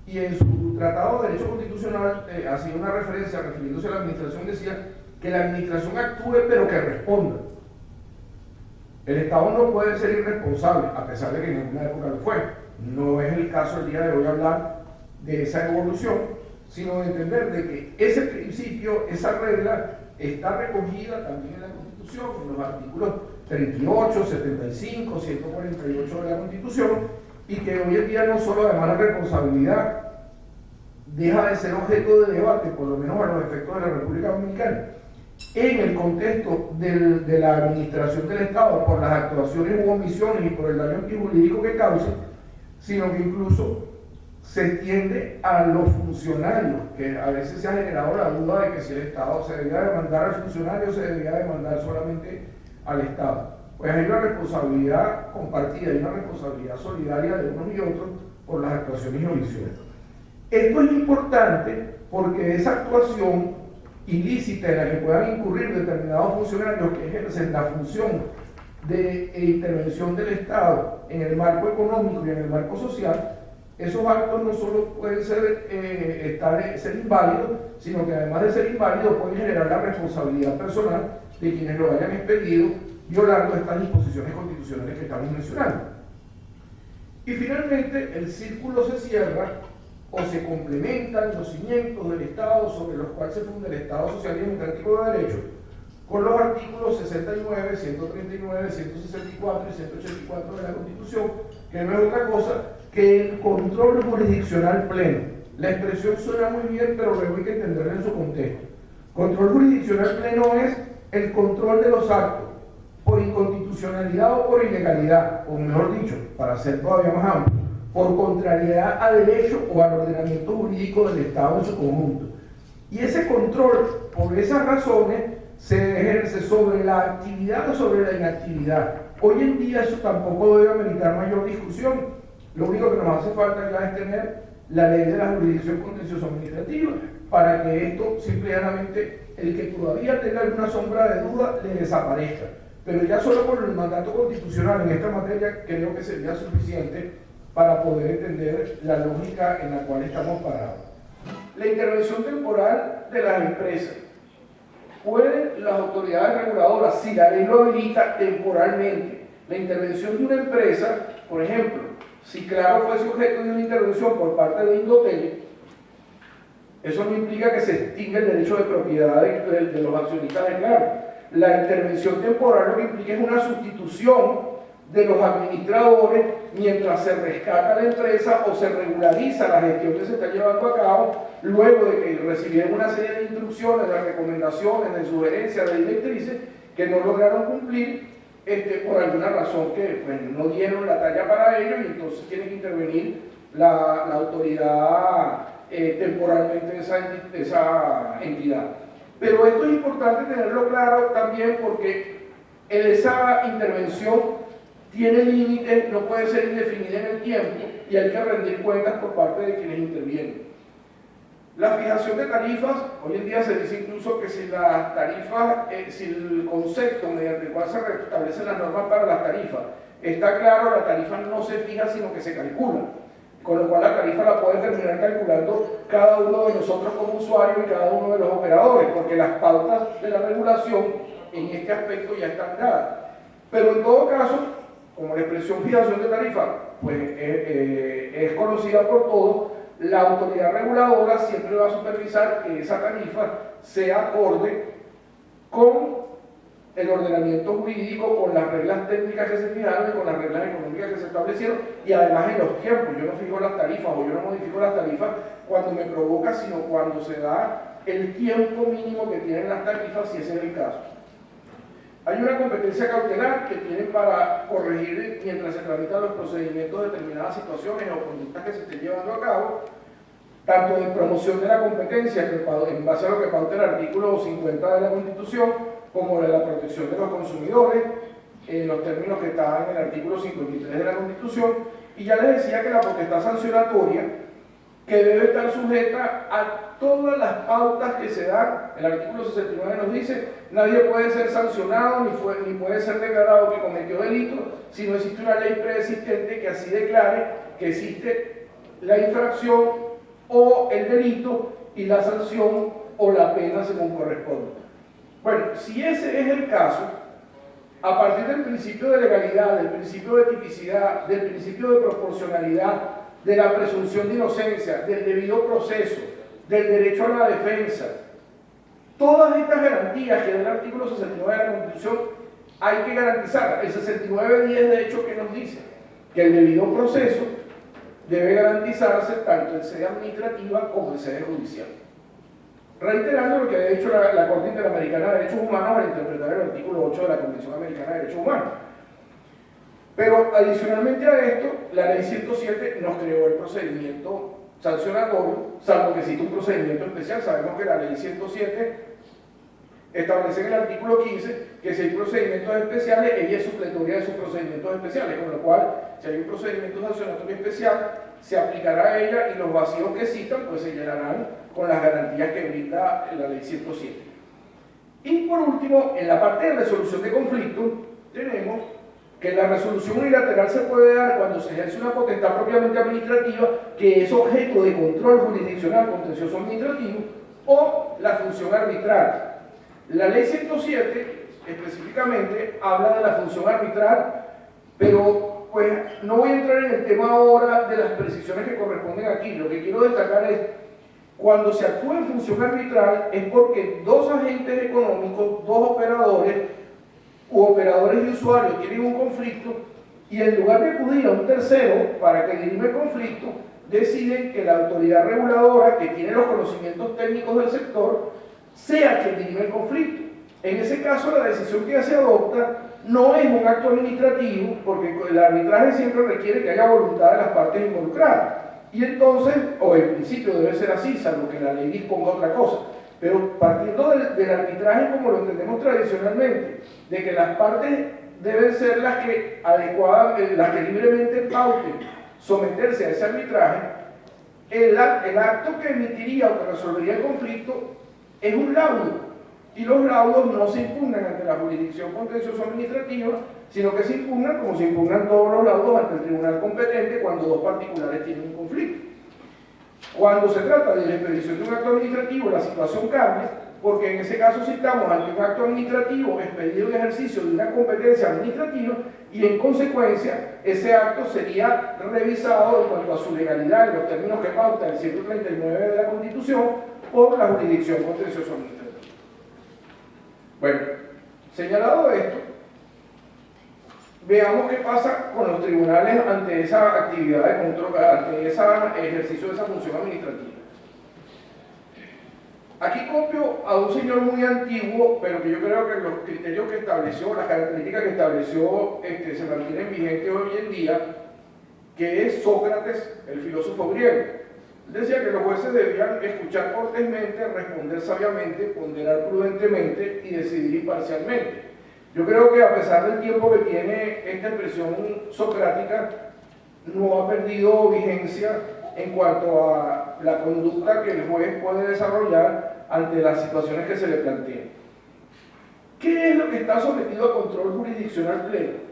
y en su Tratado de Derecho Constitucional hacía una referencia, refiriéndose a la administración, decía que la administración actúe pero que responda. El Estado no puede ser irresponsable, a pesar de que en alguna época lo fue. No es el caso el día de hoy hablar de esa evolución, sino de entender de que ese principio, esa regla, está recogida también en la Constitución, en los artículos 38, 75, 148 de la Constitución, y que hoy en día no solo además la responsabilidad deja de ser objeto de debate, por lo menos a los efectos de la República Dominicana, en el contexto de la administración del Estado por las actuaciones u omisiones y por el daño antijurídico que causa, sino que incluso se extiende a los funcionarios, que a veces se ha generado la duda de que si el Estado se debía demandar al funcionario o se debía demandar solamente al Estado. Pues hay una responsabilidad compartida, hay una responsabilidad solidaria de unos y otros por las actuaciones y omisiones. Esto es importante porque esa actuación ilícita en la que puedan incurrir determinados funcionarios que ejercen la función de intervención del Estado en el marco económico y en el marco social, esos actos no solo pueden ser inválidos, sino que además de ser inválidos pueden generar la responsabilidad personal de quienes lo hayan expedido, violando estas disposiciones constitucionales que estamos mencionando. Y finalmente el círculo se cierra o se complementan los cimientos del Estado sobre los cuales se funda el Estado Social y Democrático de Derecho con los artículos 69, 139, 164 y 184 de la Constitución, que no es otra cosa que el control jurisdiccional pleno. La expresión suena muy bien, pero luego hay que entenderla en su contexto. Control jurisdiccional pleno es el control de los actos por inconstitucionalidad o por ilegalidad, o mejor dicho, para ser todavía más amplio, por contrariedad a derecho o al ordenamiento jurídico del Estado en su conjunto. Y ese control, por esas razones, se ejerce sobre la actividad o sobre la inactividad. Hoy en día eso tampoco debe ameritar mayor discusión. Lo único que nos hace falta ya es tener la ley de la jurisdicción contencioso administrativa para que esto simplemente, el que todavía tenga alguna sombra de duda, le desaparezca. Pero ya solo por el mandato constitucional en esta materia creo que sería suficiente para poder entender la lógica en la cual estamos parados. La intervención temporal de las empresas. Pueden las autoridades reguladoras, si la ley lo habilita temporalmente, la intervención de una empresa, por ejemplo, si Claro fuese objeto de una intervención por parte de Indotel, eso no implica que se extinga el derecho de propiedad de los accionistas de Claro. La intervención temporal lo que implica es una sustitución de los administradores mientras se rescata la empresa o se regulariza la gestión que se está llevando a cabo luego de que recibieron una serie de instrucciones, de recomendaciones, de sugerencias, de directrices que no lograron cumplir por alguna razón que pues, no dieron la talla para ello, y entonces tiene que intervenir la autoridad temporalmente esa entidad. Pero esto es importante tenerlo claro también porque esa intervención tiene límites, no puede ser indefinida en el tiempo y hay que rendir cuentas por parte de quienes intervienen. La fijación de tarifas, hoy en día se dice incluso que si las tarifas, si el concepto mediante el cual se restablecen las normas para las tarifas está claro, la tarifa no se fija sino que se calcula, con lo cual la tarifa la puede terminar calculando cada uno de nosotros como usuarios y cada uno de los operadores, porque las pautas de la regulación en este aspecto ya están dadas. Pero en todo caso, como la expresión fijación de tarifa pues, es conocida por todos, la autoridad reguladora siempre va a supervisar que esa tarifa sea acorde con el ordenamiento jurídico con las reglas técnicas que se fijaron y con las reglas económicas que se establecieron, y además en los tiempos. Yo no fijo las tarifas o yo no modifico las tarifas cuando me provoca, sino cuando se da el tiempo mínimo que tienen las tarifas, si ese es el caso. Hay una competencia cautelar que tienen para corregir mientras se tramitan los procedimientos de determinadas situaciones o conductas que se estén llevando a cabo, tanto de promoción de la competencia, en base a lo que pauta el artículo 50 de la Constitución, como de la protección de los consumidores, en los términos que están en el artículo 53 de la Constitución. Y ya les decía que la potestad sancionatoria, que debe estar sujeta a todas las pautas que se dan. El artículo 69 nos dice: nadie puede ser sancionado ni puede ser declarado que cometió delito si no existe una ley preexistente que así declare que existe la infracción o el delito y la sanción o la pena según corresponda. Bueno, si ese es el caso, a partir del principio de legalidad, del principio de tipicidad, del principio de proporcionalidad, de la presunción de inocencia, del debido proceso, del derecho a la defensa, todas estas garantías que da el artículo 69 de la Constitución hay que garantizar. El 69.10 de hecho que nos dice que el debido proceso debe garantizarse tanto en sede administrativa como en sede judicial. Reiterando lo que ha dicho la Corte Interamericana de Derechos Humanos al interpretar el artículo 8 de la Convención Americana de Derechos Humanos. Pero adicionalmente a esto, la Ley 107 nos creó el procedimiento sancionatorio, salvo que existe un procedimiento especial. Sabemos que la Ley 107 establece en el artículo 15 que si hay procedimientos especiales, ella es supletoria de sus procedimientos especiales, con lo cual, si hay un procedimiento sancionatorio especial, se aplicará a ella y los vacíos que existan pues se llenarán con las garantías que brinda la Ley 107. Y por último, en la parte de resolución de conflictos, tenemos que la resolución unilateral se puede dar cuando se ejerce una potestad propiamente administrativa que es objeto de control jurisdiccional contencioso administrativo, o la función arbitral. La Ley 107 específicamente habla de la función arbitral, pero pues no voy a entrar en el tema ahora de las precisiones que corresponden aquí. Lo que quiero destacar es: cuando se actúa en función arbitral es porque dos agentes económicos, dos operadores u operadores y usuarios tienen un conflicto, y en lugar de acudir a un tercero para que dirima el conflicto, deciden que la autoridad reguladora, que tiene los conocimientos técnicos del sector, sea quien dirime el conflicto. En ese caso, la decisión que se adopta no es un acto administrativo, porque el arbitraje siempre requiere que haya voluntad de las partes involucradas. Y entonces, o el principio debe ser así, salvo que la ley disponga otra cosa. Pero partiendo del arbitraje como lo entendemos tradicionalmente, de que las partes deben ser las que las que libremente pauten someterse a ese arbitraje, el acto que emitiría o que resolvería el conflicto es un laudo, y los laudos no se impugnan ante la jurisdicción contencioso administrativa, sino que se impugnan como se impugnan todos los laudos ante el tribunal competente cuando dos particulares tienen un conflicto. Cuando se trata de la expedición de un acto administrativo, la situación cambia, porque en ese caso sí estamos ante un acto administrativo expedido en ejercicio de una competencia administrativa, y en consecuencia ese acto sería revisado en cuanto a su legalidad en los términos que pauta el 139 de la Constitución por la jurisdicción contencioso administrativa. Bueno, señalado esto, veamos qué pasa con los tribunales ante esa actividad de control, ante ese ejercicio de esa función administrativa. Aquí copio a un señor muy antiguo, pero que yo creo que los criterios que estableció, las características que estableció, se mantienen vigentes hoy en día, que es Sócrates, el filósofo griego. Él decía que los jueces debían escuchar cortésmente, responder sabiamente, ponderar prudentemente y decidir imparcialmente. Yo creo que a pesar del tiempo que tiene esta expresión socrática, no ha perdido vigencia en cuanto a la conducta que el juez puede desarrollar ante las situaciones que se le planteen. ¿Qué es lo que está sometido a control jurisdiccional pleno?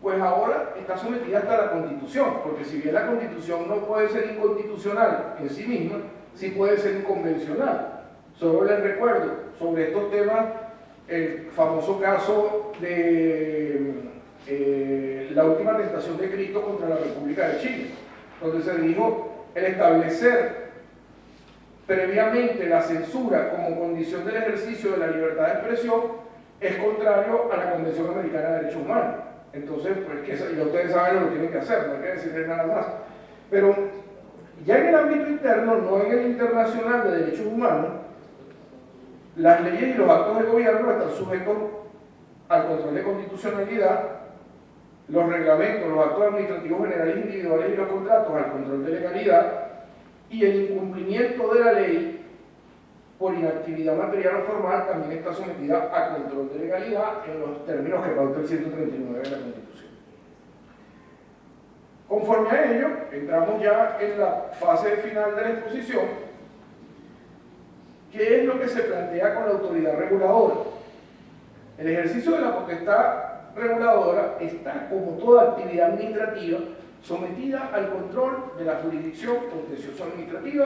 Pues ahora está sometida hasta la Constitución, porque si bien la Constitución no puede ser inconstitucional en sí misma, sí puede ser inconvencional. Solo les recuerdo sobre estos temas el famoso caso de la última tentación de Cristo contra la República de Chile, donde se dijo: el establecer previamente la censura como condición del ejercicio de la libertad de expresión es contrario a la Convención Americana de Derechos Humanos. Entonces, pues, ya ustedes saben lo que tienen que hacer, no hay que decirles nada más. Pero ya en el ámbito interno, no en el internacional de derechos humanos, las leyes y los actos de gobierno están sujetos al control de constitucionalidad, los reglamentos, los actos administrativos generales individuales y los contratos al control de legalidad, y el incumplimiento de la ley por inactividad material o formal también está sometida a control de legalidad en los términos que pauta el 139 de la Constitución. Conforme a ello, entramos ya en la fase final de la exposición. ¿Qué es lo que se plantea con la autoridad reguladora? El ejercicio de la potestad reguladora está, como toda actividad administrativa, sometida al control de la jurisdicción contencioso administrativa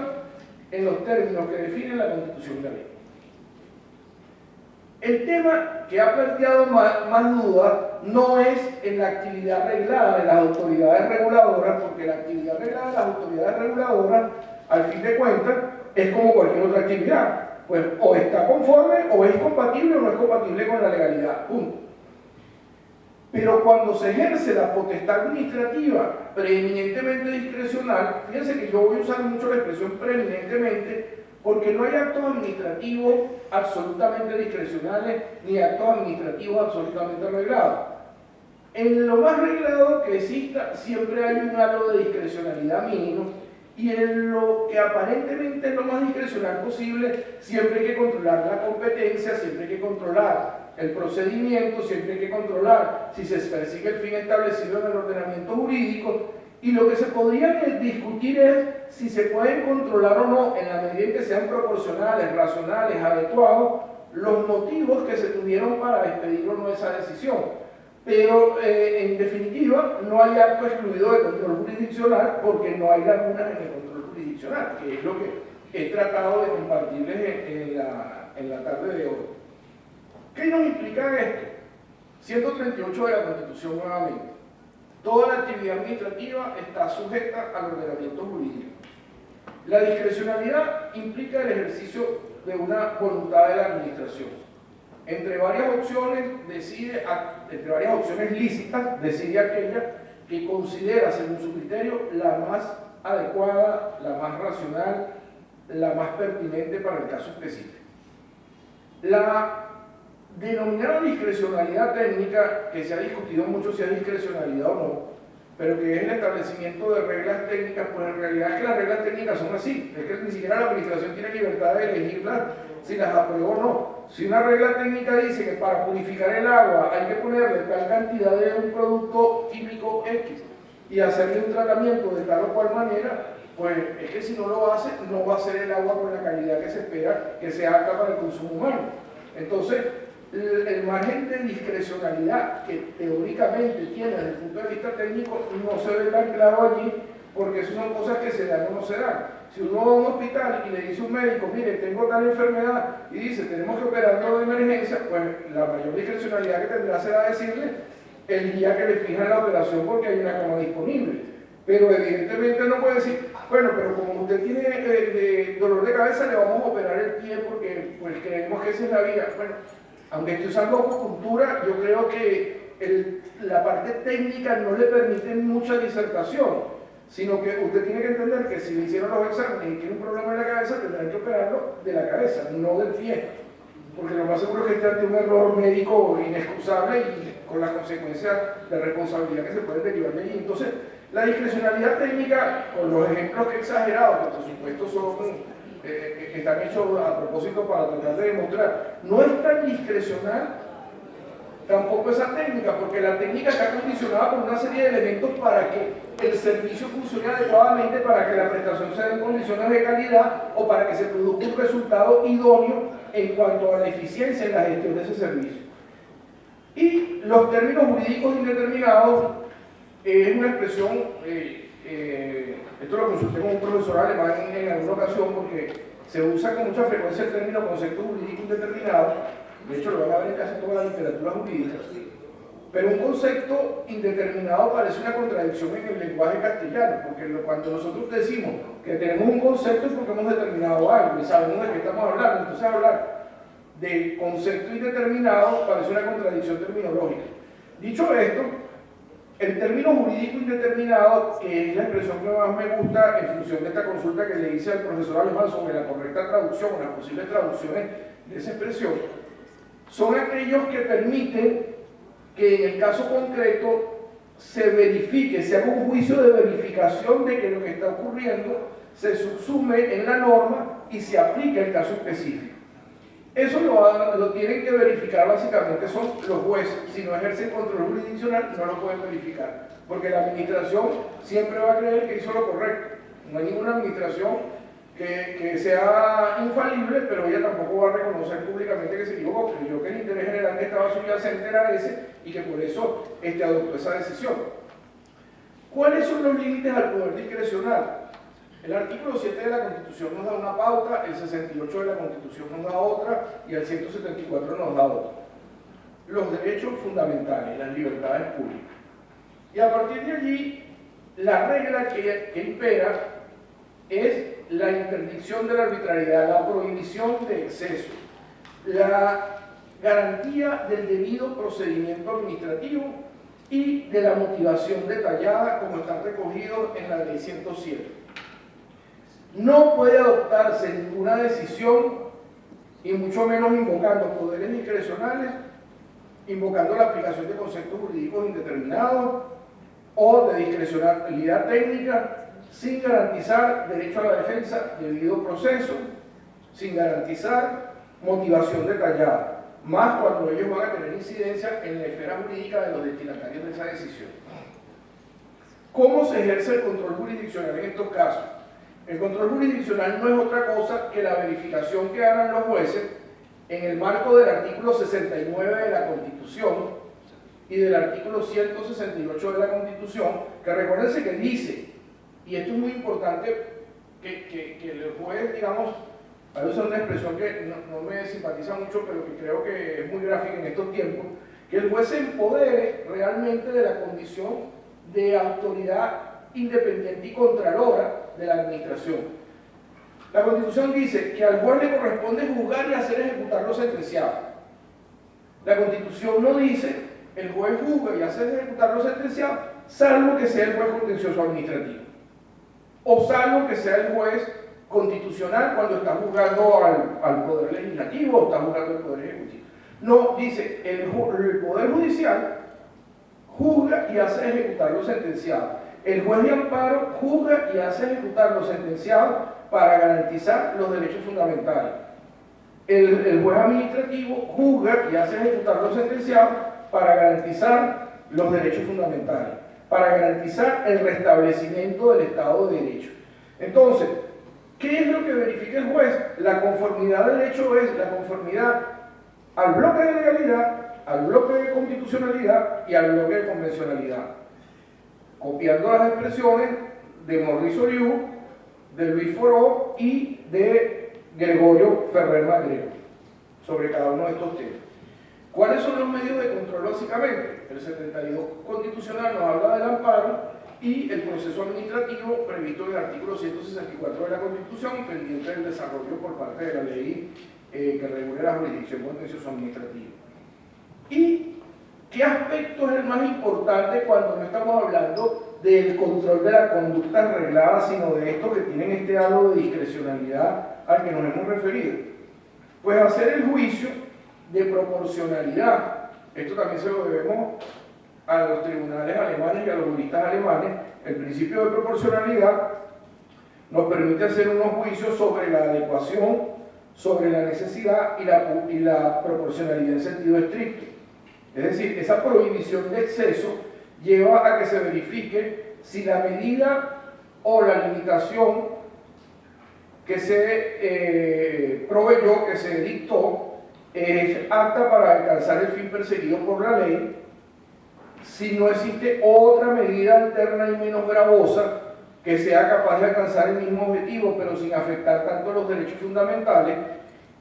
en los términos que definen la Constitución y la ley. El tema que ha planteado más dudas no es en la actividad reglada de las autoridades reguladoras, porque la actividad reglada de las autoridades reguladoras, al fin de cuentas, es como cualquier otra actividad. Pues o está conforme, o es compatible o no es compatible con la legalidad. Punto. Pero cuando se ejerce la potestad administrativa preeminentemente discrecional, fíjense que yo voy a usar mucho la expresión preeminentemente, porque no hay actos administrativos absolutamente discrecionales ni actos administrativos absolutamente reglados. En lo más reglado que exista, siempre hay un halo de discrecionalidad mínimo, y en lo que aparentemente es lo más discrecional posible, siempre hay que controlar la competencia, siempre hay que controlar el procedimiento, siempre hay que controlar si se persigue el fin establecido en el ordenamiento jurídico, y lo que se podría discutir es si se pueden controlar o no, en la medida en que sean proporcionales, racionales, adecuados, los motivos que se tuvieron para expedir o no esa decisión. Pero en definitiva no hay acto excluido de control jurisdiccional porque no hay lagunas en el control jurisdiccional, que es lo que he tratado de compartirles en la tarde de hoy. ¿Qué nos implica esto? 138 de la Constitución nuevamente. Toda la actividad administrativa está sujeta al ordenamiento jurídico. La discrecionalidad implica el ejercicio de una voluntad de la administración. Entre varias opciones lícitas, decide aquella que considera, según su criterio, la más adecuada, la más racional, la más pertinente para el caso específico. La denominada discrecionalidad técnica, que se ha discutido mucho si es discrecionalidad o no, pero que es el establecimiento de reglas técnicas, pues en realidad es que las reglas técnicas son así, es que ni siquiera la administración tiene libertad de elegirlas si las aprueba o no. Si una regla técnica dice que para purificar el agua hay que ponerle tal cantidad de un producto químico X y hacerle un tratamiento de tal o cual manera, pues es que si no lo hace, no va a ser el agua con la calidad que se espera que sea apta para el consumo humano. Entonces, el margen de discrecionalidad que teóricamente tiene desde el punto de vista técnico no se ve tan claro allí, porque esas son cosas que se dan o no se dan. Si uno va a un hospital y le dice a un médico, mire, tengo tal enfermedad, y dice, tenemos que operarlo de emergencia, pues la mayor discrecionalidad que tendrá será decirle el día que le fijan la operación porque hay una cama disponible. Pero evidentemente no puede decir, bueno, pero como usted tiene dolor de cabeza, le vamos a operar el pie porque pues creemos que esa es la vía. Bueno, aunque estoy usando acupuntura, yo creo que la parte técnica no le permite mucha disertación, sino que usted tiene que entender que si le hicieron los exámenes y tiene un problema en la cabeza, tendrán que operarlo de la cabeza, no del pie, porque lo más seguro es que esté ante un error médico inexcusable y con las consecuencias de responsabilidad que se pueden derivar de allí. Entonces, la discrecionalidad técnica, con los ejemplos que he exagerado, que por supuesto son están hechos a propósito para tratar de demostrar, no es tan discrecional tampoco esa técnica, porque la técnica está condicionada por una serie de elementos para que el servicio funcione adecuadamente, para que la prestación sea en condiciones de calidad o para que se produzca un resultado idóneo en cuanto a la eficiencia en la gestión de ese servicio. Y los términos jurídicos indeterminados es una expresión, esto lo consulté con un profesor alemán en alguna ocasión porque se usa con mucha frecuencia el término concepto jurídico indeterminado. De hecho, lo van a ver en casi toda la literatura jurídica. Pero un concepto indeterminado parece una contradicción en el lenguaje castellano, porque cuando nosotros decimos que tenemos un concepto es porque hemos determinado algo y sabemos de qué estamos hablando. Entonces, hablar de concepto indeterminado parece una contradicción terminológica. Dicho esto, el término jurídico indeterminado, que es la expresión que más me gusta en función de esta consulta que le hice al profesor Alemán sobre la correcta traducción o las posibles traducciones de esa expresión, son aquellos que permiten que en el caso concreto se verifique, se haga un juicio de verificación de que lo que está ocurriendo se subsume en la norma y se aplica el caso específico. Eso lo tienen que verificar básicamente son los jueces. Si no ejercen control jurisdiccional, no lo pueden verificar, porque la administración siempre va a creer que hizo lo correcto. No hay ninguna administración que sea infalible, pero ella tampoco va a reconocer públicamente que se equivocó. Creyó que el interés general que estaba subyacente era ese y que por eso adoptó esa decisión. ¿Cuáles son los límites al poder discrecional? El artículo 7 de la Constitución nos da una pauta, el 68 de la Constitución nos da otra y el 174 nos da otra. Los derechos fundamentales, las libertades públicas. Y a partir de allí, la regla que impera es la interdicción de la arbitrariedad, la prohibición de exceso, la garantía del debido procedimiento administrativo y de la motivación detallada como está recogido en la Ley 107. No puede adoptarse ninguna decisión, y mucho menos invocando poderes discrecionales, invocando la aplicación de conceptos jurídicos indeterminados o de discrecionalidad técnica, sin garantizar derecho a la defensa, debido proceso, sin garantizar motivación detallada, más cuando ellos van a tener incidencia en la esfera jurídica de los destinatarios de esa decisión. ¿Cómo se ejerce el control jurisdiccional en estos casos? El control jurisdiccional no es otra cosa que la verificación que hagan los jueces en el marco del artículo 69 de la Constitución y del artículo 168 de la Constitución, que recuérdense que dice, y esto es muy importante, que el juez, digamos, a veces es una expresión que no me simpatiza mucho, pero que creo que es muy gráfica en estos tiempos, que el juez se empodere realmente de la condición de autoridad independiente y contralora de la administración. La Constitución dice que al juez le corresponde juzgar y hacer ejecutar lo sentenciado. La Constitución no dice el juez juzga y hace ejecutar lo sentenciado, salvo que sea el juez contencioso administrativo, o salvo que sea el juez constitucional cuando está juzgando al Poder Legislativo o está juzgando al Poder Ejecutivo. No, dice el Poder Judicial juzga y hace ejecutar lo sentenciado. El juez de amparo juzga y hace ejecutar lo sentenciado para garantizar los derechos fundamentales. El juez administrativo juzga y hace ejecutar lo sentenciado para garantizar los derechos fundamentales, para garantizar el restablecimiento del Estado de Derecho. Entonces, ¿qué es lo que verifica el juez? La conformidad del hecho es la conformidad al bloque de legalidad, al bloque de constitucionalidad y al bloque de convencionalidad, copiando las expresiones de Maurice Oriú, de Luis Foró y de Gregorio Ferrer Magreo sobre cada uno de estos temas. ¿Cuáles son los medios de control básicamente? El 72 constitucional nos habla del amparo y el proceso administrativo previsto en el artículo 164 de la Constitución y pendiente del desarrollo por parte de la ley que regula la jurisdicción contencioso administrativa. ¿Y qué aspecto es el más importante cuando no estamos hablando del control de la conducta arreglada, sino de estos que tienen este halo de discrecionalidad al que nos hemos referido? Pues hacer el juicio de proporcionalidad. Esto también se lo debemos a los tribunales alemanes y a los juristas alemanes. El principio de proporcionalidad nos permite hacer unos juicios sobre la adecuación, sobre la necesidad y la proporcionalidad en sentido estricto. Es decir, esa prohibición de exceso lleva a que se verifique si la medida o la limitación que se proveyó, que se dictó, es apta para alcanzar el fin perseguido por la ley, si no existe otra medida alterna y menos gravosa que sea capaz de alcanzar el mismo objetivo, pero sin afectar tanto los derechos fundamentales,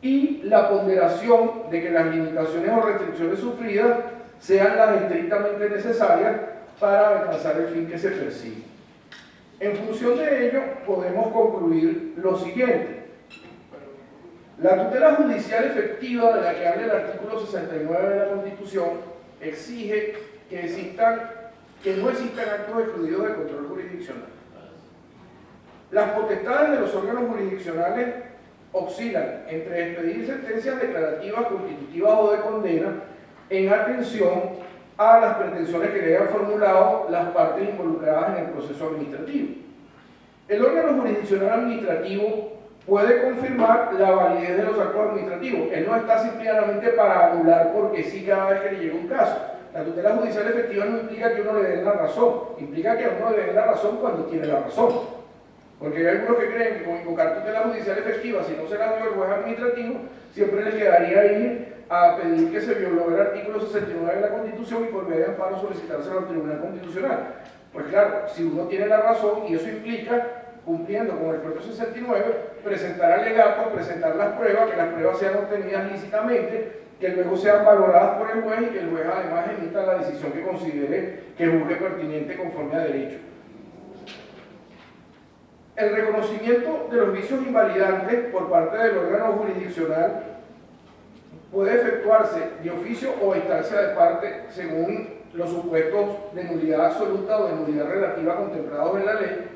y la ponderación de que las limitaciones o restricciones sufridas sean las estrictamente necesarias para alcanzar el fin que se persigue. En función de ello, podemos concluir lo siguiente. La tutela judicial efectiva de la que habla el artículo 69 de la Constitución exige que no existan actos excluidos del control jurisdiccional. Las potestades de los órganos jurisdiccionales oscilan entre expedir sentencias declarativas, constitutivas o de condena en atención a las pretensiones que le hayan formulado las partes involucradas en el proceso administrativo. El órgano jurisdiccional administrativo puede confirmar la validez de los actos administrativos. Él no está simplemente para anular porque sí cada vez que le llega un caso. La tutela judicial efectiva no implica que uno le dé la razón, implica que a uno le dé la razón cuando tiene la razón. Porque hay algunos que creen que con invocar tutela judicial efectiva, si no se la dio el juez administrativo, siempre le quedaría ir a pedir que se violó el artículo 69 de la Constitución y por vía de amparo solicitárselo al Tribunal Constitucional. Pues claro, si uno tiene la razón, y eso implica, cumpliendo con el propio 69, presentar alegatos, presentar las pruebas, que las pruebas sean obtenidas lícitamente, que luego sean valoradas por el juez y que el juez además emita la decisión que considere que juzgue pertinente conforme a derecho. El reconocimiento de los vicios invalidantes por parte del órgano jurisdiccional puede efectuarse de oficio o a instancia de parte según los supuestos de nulidad absoluta o de nulidad relativa contemplados en la ley,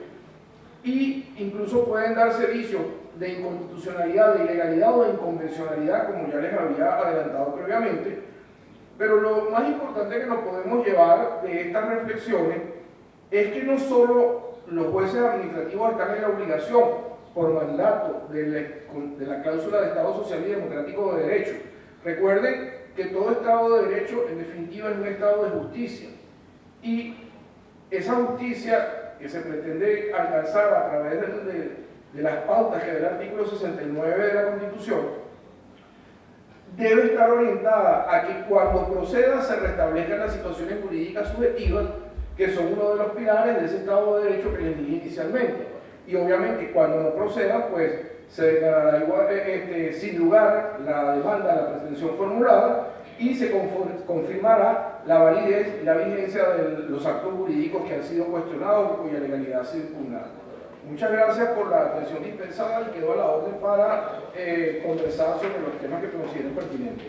y incluso pueden darse vicios de inconstitucionalidad, de ilegalidad o de inconvencionalidad, como ya les había adelantado previamente. Pero lo más importante que nos podemos llevar de estas reflexiones es que no solo los jueces administrativos están en la obligación, por mandato de la cláusula de Estado Social y Democrático de Derecho. Recuerden que todo Estado de Derecho, en definitiva, es un Estado de justicia. Y esa justicia que se pretende alcanzar a través de las pautas que da el artículo 69 de la Constitución, debe estar orientada a que cuando proceda se restablezcan las situaciones jurídicas subjetivas, que son uno de los pilares de ese Estado de Derecho que les dije inicialmente. Y obviamente cuando no proceda, pues se declarará sin lugar la demanda, la pretensión formulada, y se confirmará la validez y la vigencia de los actos jurídicos que han sido cuestionados y cuya legalidad ha sido impugnada. Muchas gracias por la atención dispensada y quedo a la orden para conversar sobre los temas que consideren pertinentes.